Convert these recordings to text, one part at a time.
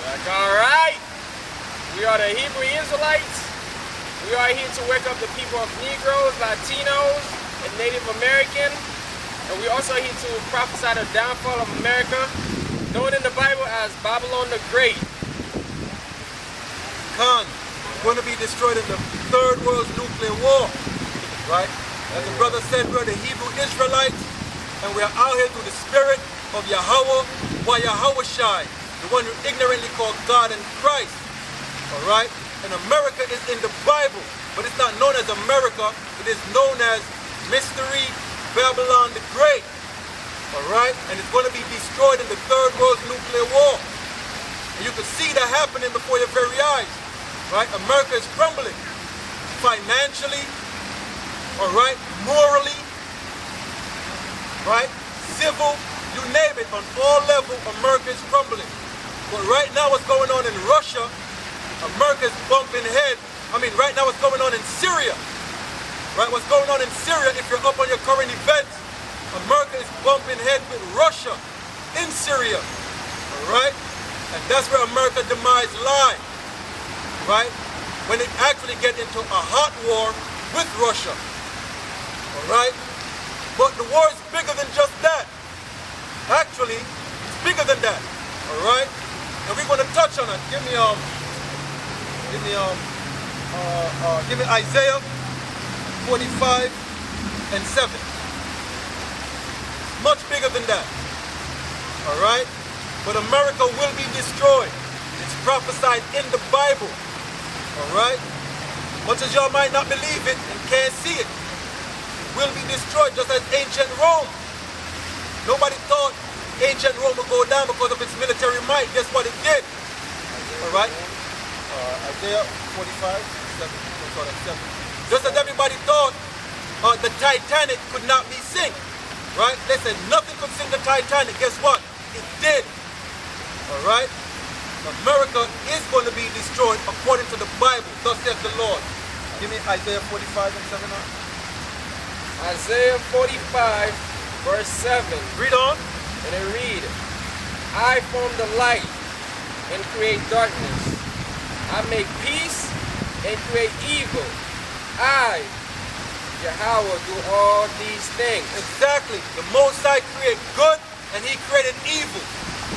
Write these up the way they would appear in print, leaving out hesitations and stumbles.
All right. We are the Hebrew Israelites. We are here to wake up the people of Negroes, Latinos, and Native American. And we also here to prophesy the downfall of America, known in the Bible as Babylon the Great. Khan, going to be destroyed in the Third World Nuclear War, right? As the brother said, we're the Hebrew Israelites, and we are out here through the spirit of Yahweh, Yahweh Shai, the one who ignorantly called God and Christ, all right? And America is in the Bible, but it's not known as America. It is known as Mystery Babylon the Great, all right? And it's going to be destroyed in the Third World Nuclear War. And you can see that happening before your very eyes, right? America is crumbling financially, all right, morally, right, civil, you name it, on all levels, America is crumbling. But right now what's going on in Russia, America is bumping head. I mean, right now what's going on in Syria, right, what's going on in Syria, if you're up on your current events, America is bumping head with Russia in Syria, all right? And that's where America's demise lies, right? When it actually get into a hot war with Russia, all right? But the war is bigger than just that. Actually, it's bigger than that, all right? And we're going to touch on it. Give me Isaiah 45 and 7. Much bigger than that, all right? But America will be destroyed. It's prophesied in the Bible, all right? Much as y'all might not believe it and can't see it, it will be destroyed just as ancient Rome. Nobody thought ancient Rome would go down because of its military might. Guess what it did? All right? Isaiah 45, 7. Just as everybody thought the Titanic could not be sink, right? They said nothing could sink the Titanic. Guess what? It did. All right? America is going to be destroyed according to the Bible. Thus saith the Lord. Give me Isaiah 45 and 7 on. Isaiah 45, verse 7. Read on. And it read, I form the light and create darkness. I make peace and create evil. I, Yahweh, do all these things. Exactly. The Most High created good and He created evil.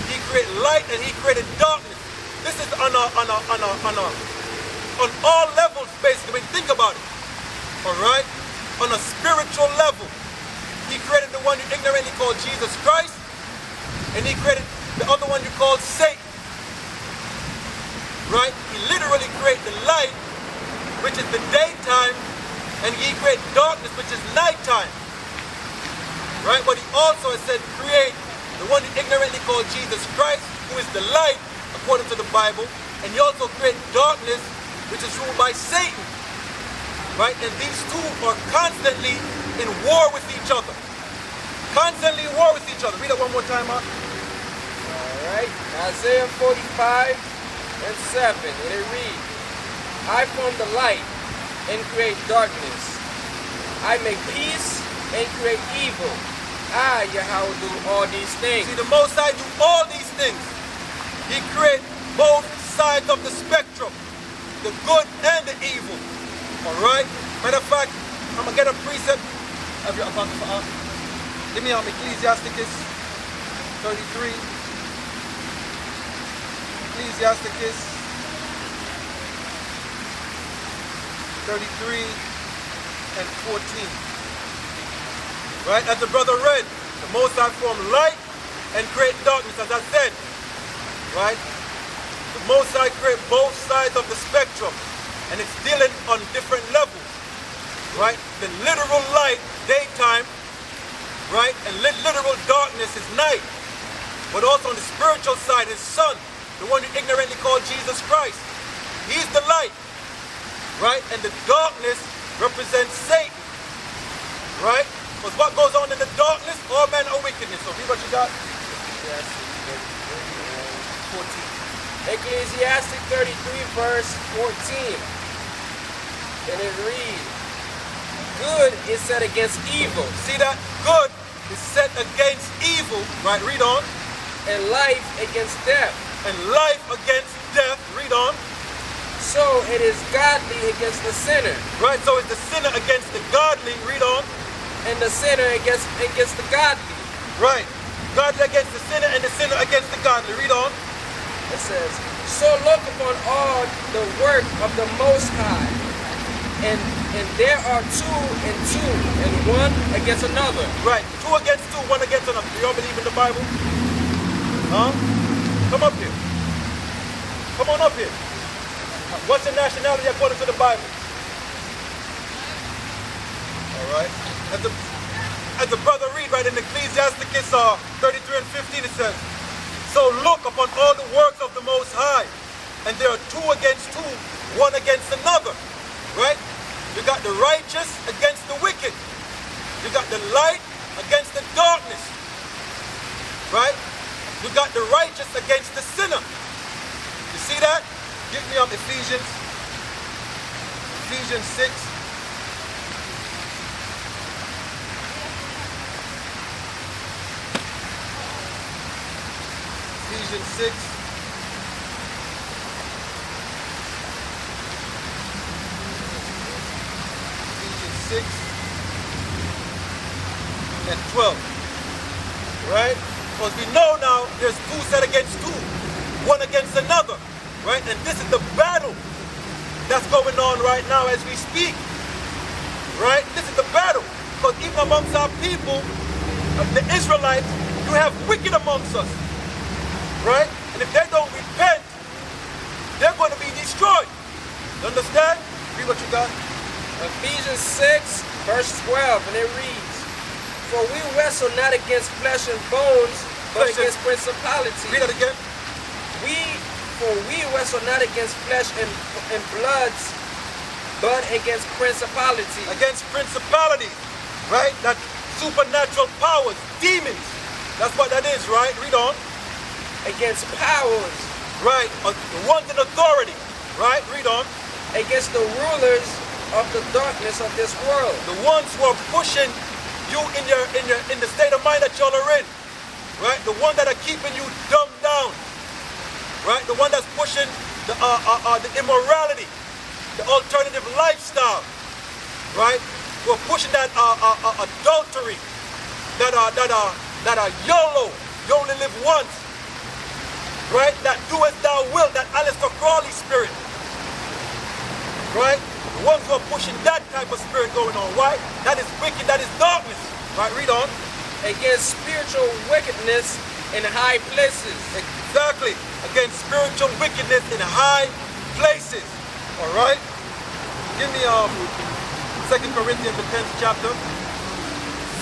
He created light and He created darkness. This is on all levels, basically, when you think about it. All right? On a spiritual level. He created the one you ignorantly call Jesus Christ, and He created the other one you call Satan. Right? He literally created the light, which is the daytime, and He created darkness, which is nighttime. Right? But He also has said create the one you ignorantly call Jesus Christ, who is the light, according to the Bible, and He also created darkness, which is ruled by Satan. Right? And these two are constantly in war with each other. Constantly in war with each other. Read that one more time, Mark. All right. Isaiah 45 and 7. And it reads, I form the light and create darkness. I make peace and create evil. I, Yahweh, do all these things. See, the Most High do all these things. He creates both sides of the spectrum, the good and the evil. All right? Matter of fact, I'm going to get a precept of your Apostle. Give me Ecclesiasticus 33. Ecclesiasticus 33 and 14. Right? As the brother read, the Most High formed light and create darkness, as I said. Right? The Most High create both sides of the spectrum. And it's dealing on different levels, right? The literal light, daytime, right? And literal darkness is night. But also on the spiritual side, His Son, the one you ignorantly call Jesus Christ. He's the light, right? And the darkness represents Satan, right? Because what goes on in the darkness, all men are wickedness. So read what you got. Yes. 14. Ecclesiastic 33, verse 14. And it reads, good is set against evil. See that? Good is set against evil. Right, read on. And life against death. and life against death. Read on. So it is godly against the sinner, Right, so it's the sinner against the godly. Read on. and the sinner against the godly. Right. Godly against the sinner and the sinner against the godly. Read on. It says, so look upon all the work of the Most High, and there are two and two, and one against another. Right. Two against two, one against another. Do you all believe in the Bible? Huh? Come up here. Come on up here. What's your nationality according to the Bible? All right. As the brother read right in Ecclesiasticus 33 and 15, it says, so look upon all the works of the Most High, and there are two against two, one against another. Right? You got the righteous against the wicked. You got the light against the darkness. Right? You got the righteous against the sinner. You see that? Give me Ephesians 6. Ephesians 6. Ephesians 6 and 12. Right? Because we know now there's two set against two, one against another. Right? And this is the battle that's going on right now as we speak. Right? This is the battle. Because even amongst our people, the Israelites, you have wicked amongst us. Right? And if they don't repent, they're going to be destroyed. You understand? Read what you got. Ephesians 6, verse 12, and it reads, for we wrestle not against flesh and bones, but against principalities. Read that again. For we wrestle not against flesh and bloods, but against principalities. Against principalities, right? That supernatural powers, demons. That's what that is, right? Read on. Against powers. Right, the ones in authority, right? Read on. Against the rulers of the darkness of this world. The ones who are pushing you in the state of mind that y'all are in, right? The ones that are keeping you dumbed down. Right, the one that's pushing the immorality, the alternative lifestyle, right? We're pushing that adultery, that YOLO, you only live once, right? That do as thou wilt, that Aleister Crowley spirit, right? The ones who are pushing that type of spirit going on. Why? That is wicked, that is darkness, right? Read on. Against spiritual wickedness in high places. Exactly. Against spiritual wickedness in high places. All right? Give me 2 Corinthians, the 10th chapter.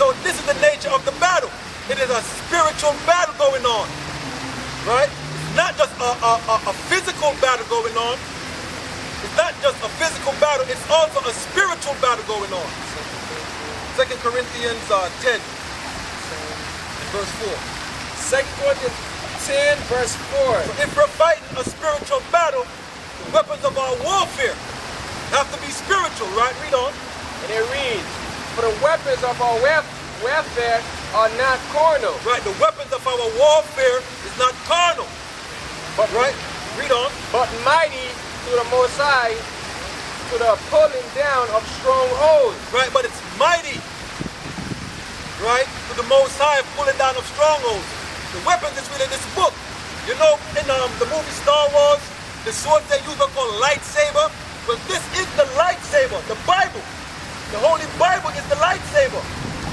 So this is the nature of the battle. It is a spiritual battle going on. Right? It's not just a physical battle going on. It's not just a physical battle. It's also a spiritual battle going on. 2 Corinthians 10, verse 4. 2 Corinthians 10, verse 4. So if we're fighting a spiritual battle, the weapons of our warfare have to be spiritual, right? Read on. And it reads, for the weapons of our warfare are not carnal. Right, the weapons of our warfare is not carnal. But right? Read on. But mighty through the Most High, to the pulling down of strongholds. Right, but it's mighty. Right? To the Most High, pulling down of strongholds. The weapons is really this book. You know, in the movie Star Wars, the swords they use are called lightsaber. Well, this is the lightsaber, the Bible. The Holy Bible is the lightsaber,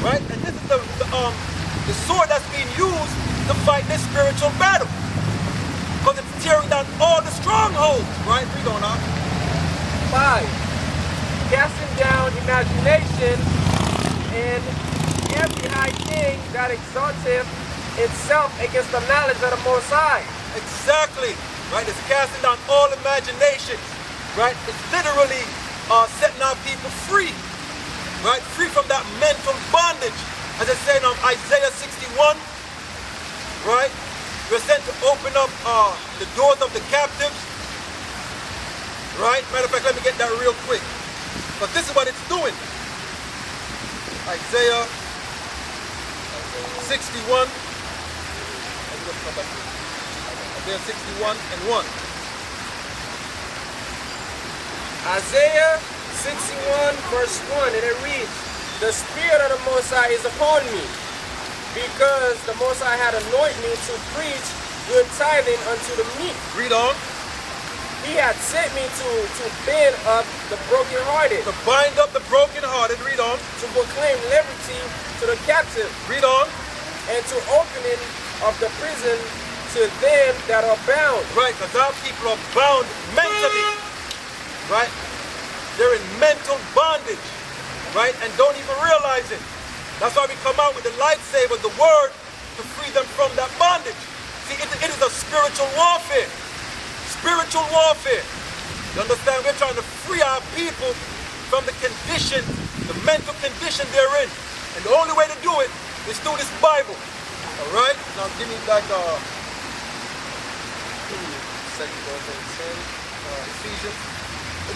right? And this is the sword that's being used to fight this spiritual battle. Because it's tearing down all the strongholds, right? Read on now. 5. Casting down imagination and every high thing that exalteth itself against the knowledge of the Most High. Exactly, right? It's casting down all imaginations, right? It's literally setting our people free, right? Free from that mental bondage. As I said in Isaiah 61, right? We're sent to open up the doors of the captives, right? Matter of fact, let me get that real quick. But this is what it's doing. Isaiah 61. Isaiah 61 and 1. Isaiah 61 verse 1, and it reads, "The Spirit of the Most High is upon me, because the Most High had anointed me to preach good tidings unto the meek. Read on. He had sent me to bend up the brokenhearted, To bind up the brokenhearted. Read on. to proclaim liberty to the captive, Read on. and to opening of the prison to them that are bound." Right, because our people are bound mentally. Right? They're in mental bondage. Right? And don't even realize it. That's why we come out with the lightsaber, the word, to free them from that bondage. See, it is a spiritual warfare. Spiritual warfare. You understand? We're trying to free our people from the condition, the mental condition they're in. And the only way to do it is through this Bible. All right? Now give me like Ephesians.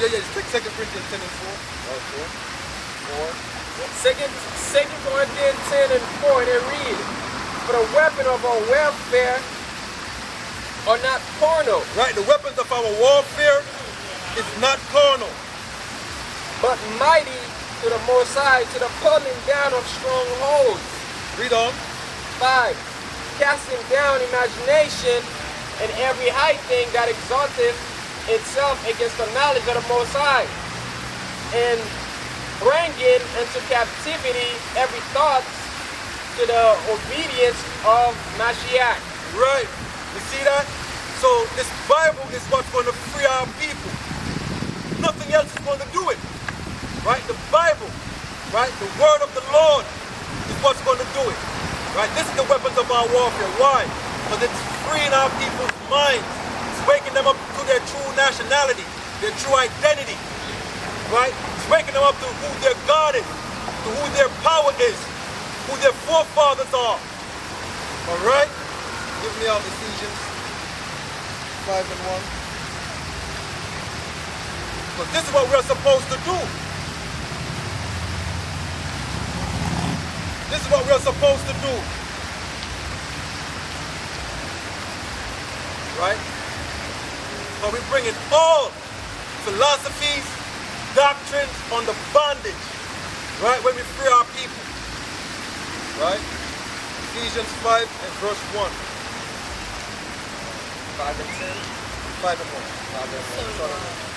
Yeah, just take 2 Corinthians 10 and 4. Okay. 4. Second Corinthians 10 and 4, and it reads, "For the weapon of our warfare are not carnal, Right, the weapons of our warfare is not carnal, but mighty to the Most High, to the pulling down of strongholds." Read on. 5, "Casting down imagination and every high thing that exalteth itself against the knowledge of the Most High, and bringing into captivity every thought to the obedience of Mashiach." Right. You see that? So this Bible is what's going to free our people. Nothing else is going to do it. Right? The Bible, right? The word of the Lord is what's going to do it. Right? This is the weapons of our warfare. Why? Because it's freeing our people's minds. It's waking them up to their true nationality, their true identity. Right? It's waking them up to who their God is, to who their power is, who their forefathers are. All right? Give me out Ephesians 5 and 1. Because this is what we're supposed to do. This is what we're supposed to do. Right? So we're bringing all philosophies, doctrines on the bondage. Right? When we free our people. Right? Ephesians 5 and verse 1. 5 and 10. 5 and 1. 5 and 1.